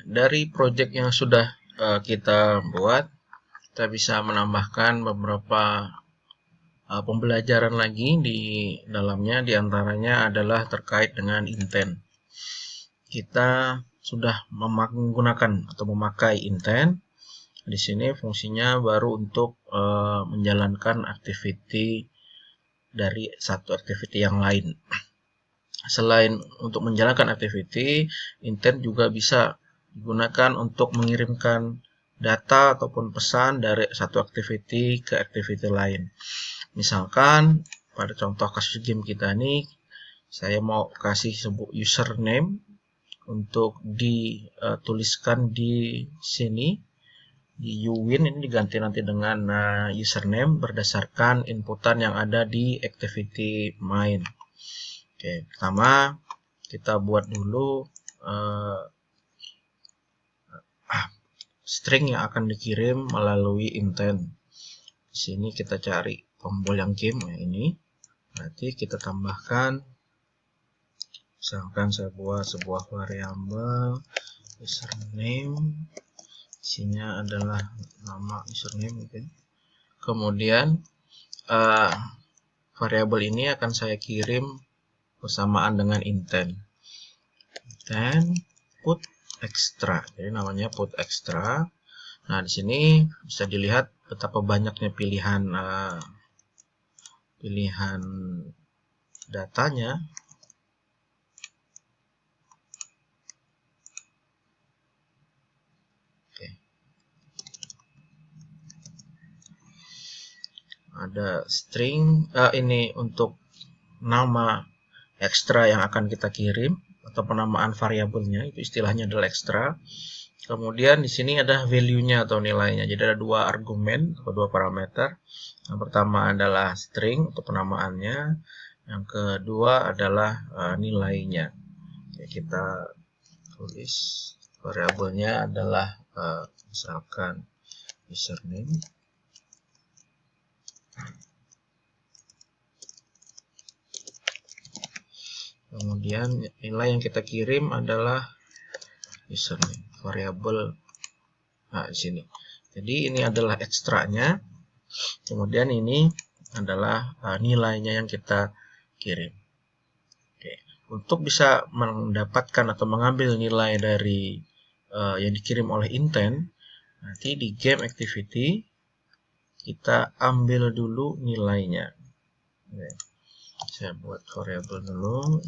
Dari project yang sudah kita buat, kita bisa menambahkan beberapa pembelajaran lagi di dalamnya. Diantaranya adalah terkait dengan intent. Kita sudah menggunakan atau memakai intent. Di sini fungsinya baru untuk menjalankan activity dari satu activity yang lain. Selain untuk menjalankan activity, intent juga bisa digunakan untuk mengirimkan data ataupun pesan dari satu activity ke activity lain. Misalkan pada contoh kasus game kita ini, saya mau kasih sebuah username untuk dituliskan di sini di uwin, ini diganti nanti dengan username berdasarkan inputan yang ada di activity main. Oke, pertama kita buat dulu string yang akan dikirim melalui intent. Di sini kita cari tombol yang game ini. Nanti kita tambahkan, misalkan saya buat sebuah variabel username, isinya adalah nama username. Kemudian variabel ini akan saya kirim bersamaan dengan intent put extra. Jadi namanya put extra. Nah, di sini bisa dilihat betapa banyaknya pilihan datanya. Oke. Ada string ini untuk nama ekstra yang akan kita kirim atau penamaan variabelnya, itu istilahnya adalah ekstra. Kemudian di sini ada value-nya atau nilainya. Jadi ada dua argumen atau dua parameter. Yang pertama adalah string untuk penamaannya, yang kedua adalah nilainya. Oke, kita tulis variabelnya adalah misalkan username. Kemudian nilai yang kita kirim adalah username, variabel di sini. Jadi ini adalah ekstranya. Kemudian ini adalah nilainya yang kita kirim. Oke. Untuk bisa mendapatkan atau mengambil nilai dari yang dikirim oleh intent, nanti di game activity kita ambil dulu nilainya. Oke. Saya buat variabel dulu.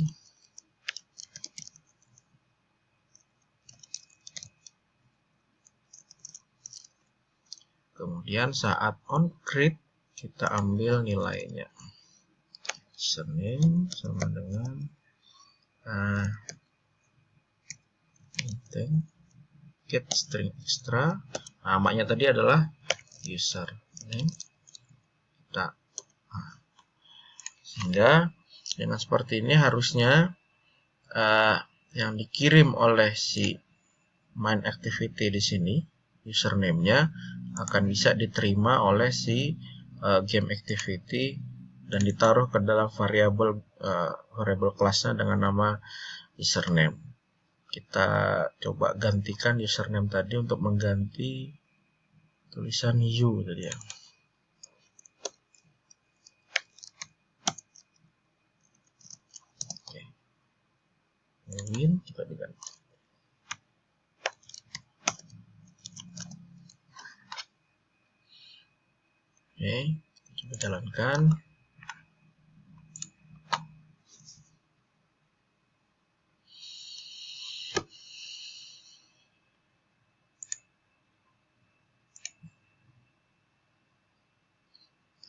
Kemudian saat on create kita ambil nilainya. Username sama dengan intent get string extra. Namanya tadi adalah username. Sehingga dengan seperti ini harusnya yang dikirim oleh si main activity di sini, username-nya akan bisa diterima oleh si game activity dan ditaruh ke dalam variabel kelasnya dengan nama username. Kita coba gantikan username tadi untuk mengganti tulisan u tadi ya. Oke. Win kita diganti. Oke, coba jalankan.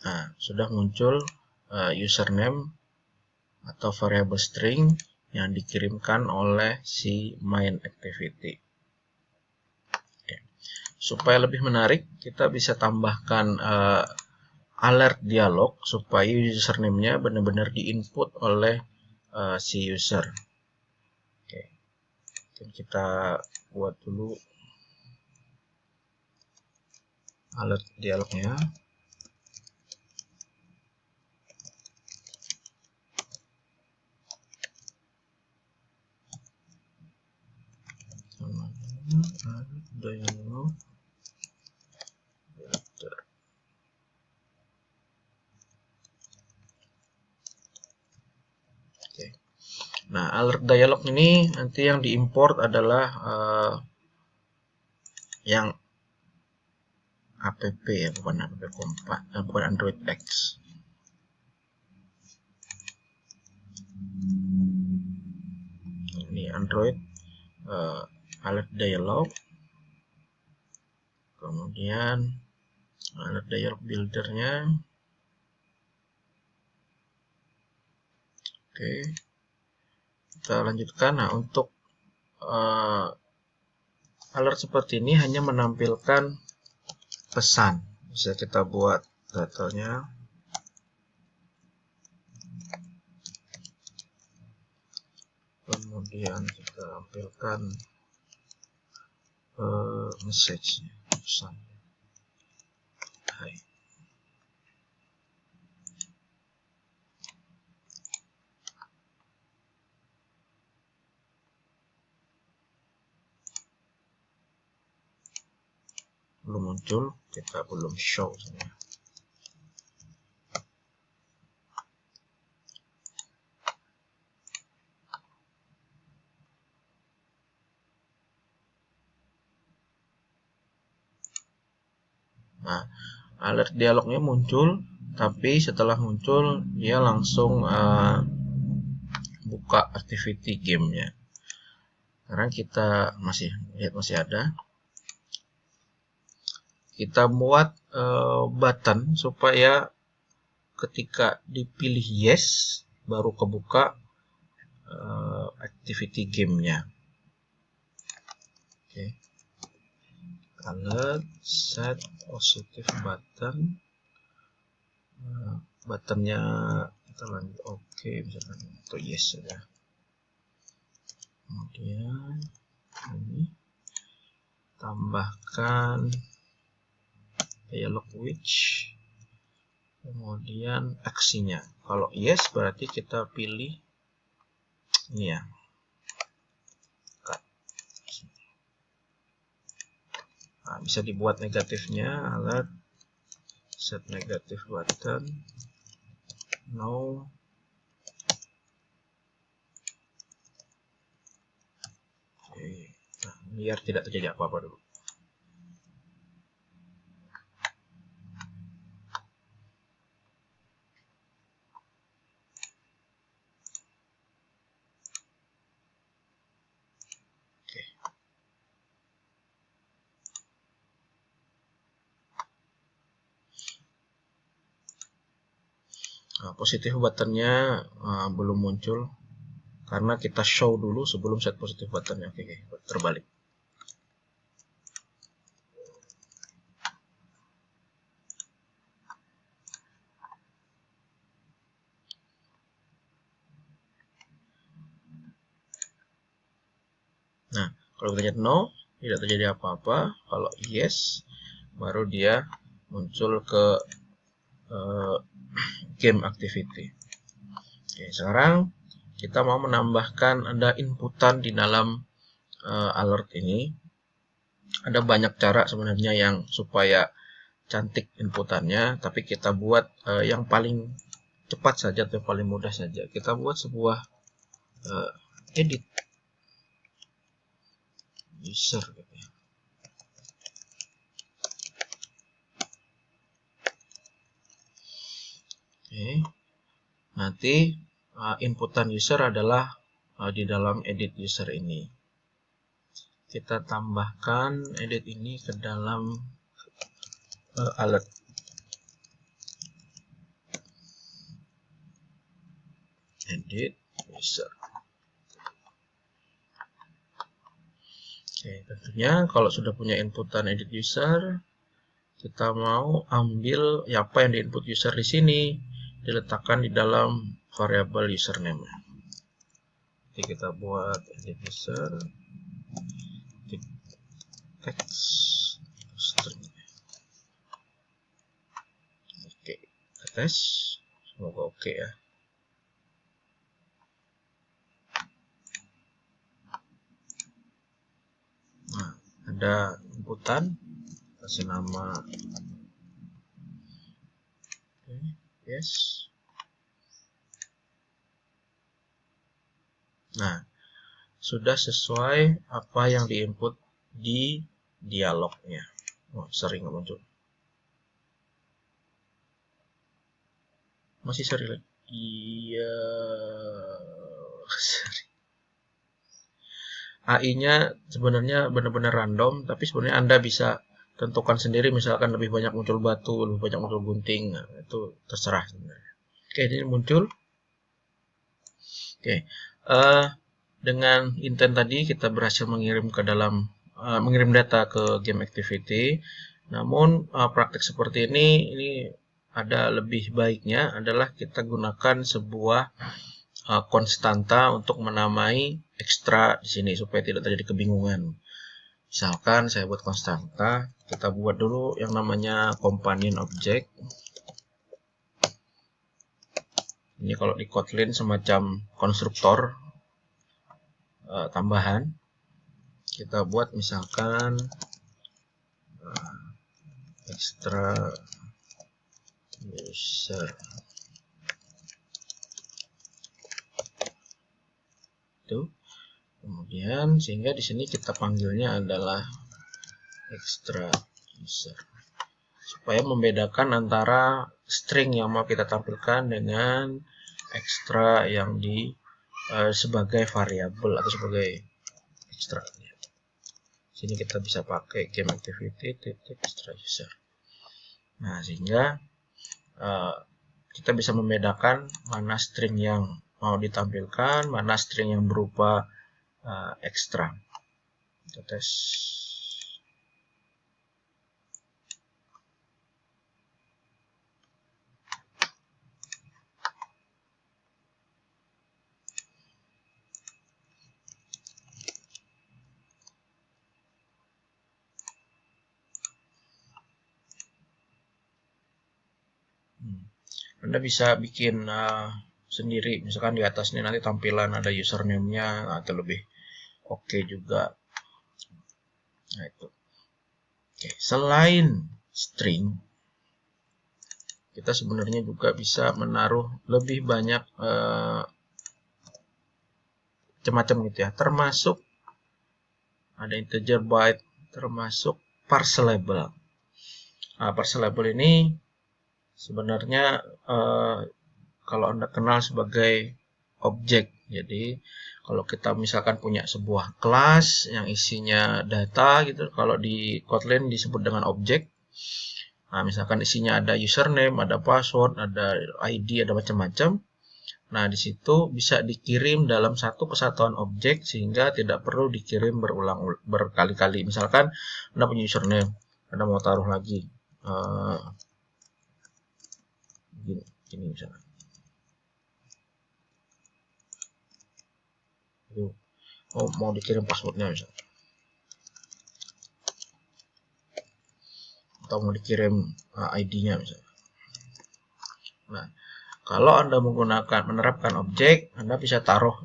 Nah, sudah muncul username atau variabel string yang dikirimkan oleh si main activity. Oke. Supaya lebih menarik, kita bisa tambahkan alert dialog supaya username-nya benar-benar diinput oleh si user. Oke. Kita buat dulu alert dialognya. dialog builder. Oke. Nah, alert dialog ini nanti yang diimport adalah yang app ya, bukan app kompak, bukan Android X. Ini Android alert dialog, kemudian alert dialog buildernya. Oke, kita lanjutkan. Nah, untuk alert seperti ini hanya menampilkan pesan. Bisa kita buat datanya. Kemudian kita tampilkan message pesan. Hai. Belum muncul, kita belum show sebenarnya. Nah, alert dialognya muncul, tapi setelah muncul dia langsung buka activity gamenya. Sekarang kita lihat masih ada. Kita buat button supaya ketika dipilih yes baru kebuka activity gamenya. Oke. Alert set positive button. Buttonnya kita lanjut oke, misalkan atau yes saja. Kemudian ini tambahkan dialog which, kemudian aksinya. Kalau yes berarti kita pilih ini ya. Nah, bisa dibuat negatifnya, alert set negative button no. Oke. Nah, biar tidak terjadi apa-apa dulu. Oke. Nah, positif buttonnya belum muncul karena kita show dulu sebelum set positif buttonnya. Oke, terbalik. Nah, kalau kita lihat no, tidak terjadi apa-apa. Kalau yes, baru dia muncul ke game activity. Oke, sekarang kita mau menambahkan ada inputan di dalam alert ini. Ada banyak cara sebenarnya yang supaya cantik inputannya, tapi kita buat yang paling cepat saja atau paling mudah saja. Kita buat sebuah edit user gitu ya. Oke. Nanti inputan user adalah di dalam edit user ini. Kita tambahkan edit ini ke dalam alert. Edit user. Oke, tentunya kalau sudah punya inputan edit user, kita mau ambil apa yang diinput user di sini, diletakkan di dalam variabel username. Jadi kita buat edit user text string. Oke, kita tes, semoga oke ya. Nah, ada inputan, kasih nama yes. Nah, sudah sesuai apa yang diinput di dialognya. Oh, sering muncul. Masih sering lagi. Iya. AI-nya sebenarnya benar-benar random, tapi sebenarnya Anda bisa tentukan sendiri, misalkan lebih banyak muncul batu, lebih banyak muncul gunting, nah, itu terserah sebenarnya. Oke, ini muncul. Oke, dengan intent tadi kita berhasil mengirim ke dalam mengirim data ke game activity. Namun praktik seperti ini ada lebih baiknya adalah kita gunakan sebuah konstanta untuk menamai ekstra di sini supaya tidak terjadi kebingungan. Misalkan saya buat konstanta, kita buat dulu yang namanya companion object. Ini kalau di Kotlin semacam konstruktor tambahan. Kita buat misalkan extra user. Itu. Kemudian sehingga di sini kita panggilnya adalah extra user. Supaya membedakan antara string yang mau kita tampilkan dengan extra yang sebagai variabel atau sebagai extra. Sini kita bisa pakai game activity extra user. Nah, sehingga kita bisa membedakan mana string yang mau ditampilkan, mana string yang berupa ekstra. Kita tes. Anda bisa bikin sendiri, misalkan di atas ini nanti tampilan ada username-nya atau lebih oke juga. Nah, itu. Oke, selain string, kita sebenarnya juga bisa menaruh lebih banyak macam-macam gitu ya, termasuk ada integer byte, termasuk parseable. Nah, parseable ini sebenarnya kalau Anda kenal sebagai objek. Jadi kalau kita misalkan punya sebuah kelas yang isinya data gitu, kalau di Kotlin disebut dengan objek. Nah, misalkan isinya ada username, ada password, ada ID, ada macam-macam. Nah, di situ bisa dikirim dalam satu kesatuan objek sehingga tidak perlu dikirim berkali-kali. Misalkan Anda punya username, Anda mau taruh lagi gini misalnya. Oh, mau dikirim passwordnya misalnya. Atau mau dikirim ID-nya misalnya. Nah, kalau Anda menerapkan objek, Anda bisa taruh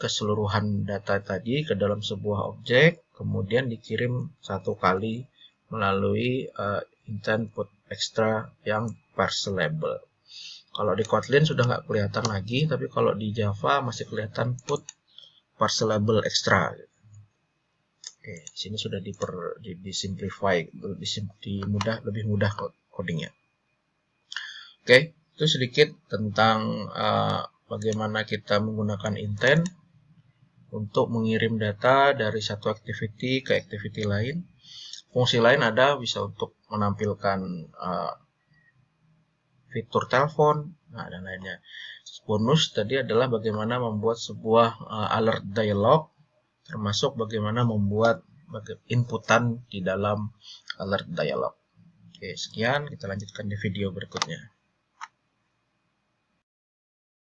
keseluruhan data tadi ke dalam sebuah objek, kemudian dikirim satu kali melalui intent put extra yang parseable. Kalau di Kotlin sudah nggak kelihatan lagi, tapi kalau di Java masih kelihatan put parseable extra. Oke, sini sudah disimplify, lebih mudah codingnya. Oke, itu sedikit tentang bagaimana kita menggunakan intent untuk mengirim data dari satu activity ke activity lain. Fungsi lain ada bisa untuk menampilkan fitur telepon, dan lainnya. Bonus tadi adalah bagaimana membuat sebuah alert dialog, termasuk bagaimana membuat inputan di dalam alert dialog. Oke, sekian, kita lanjutkan di video berikutnya.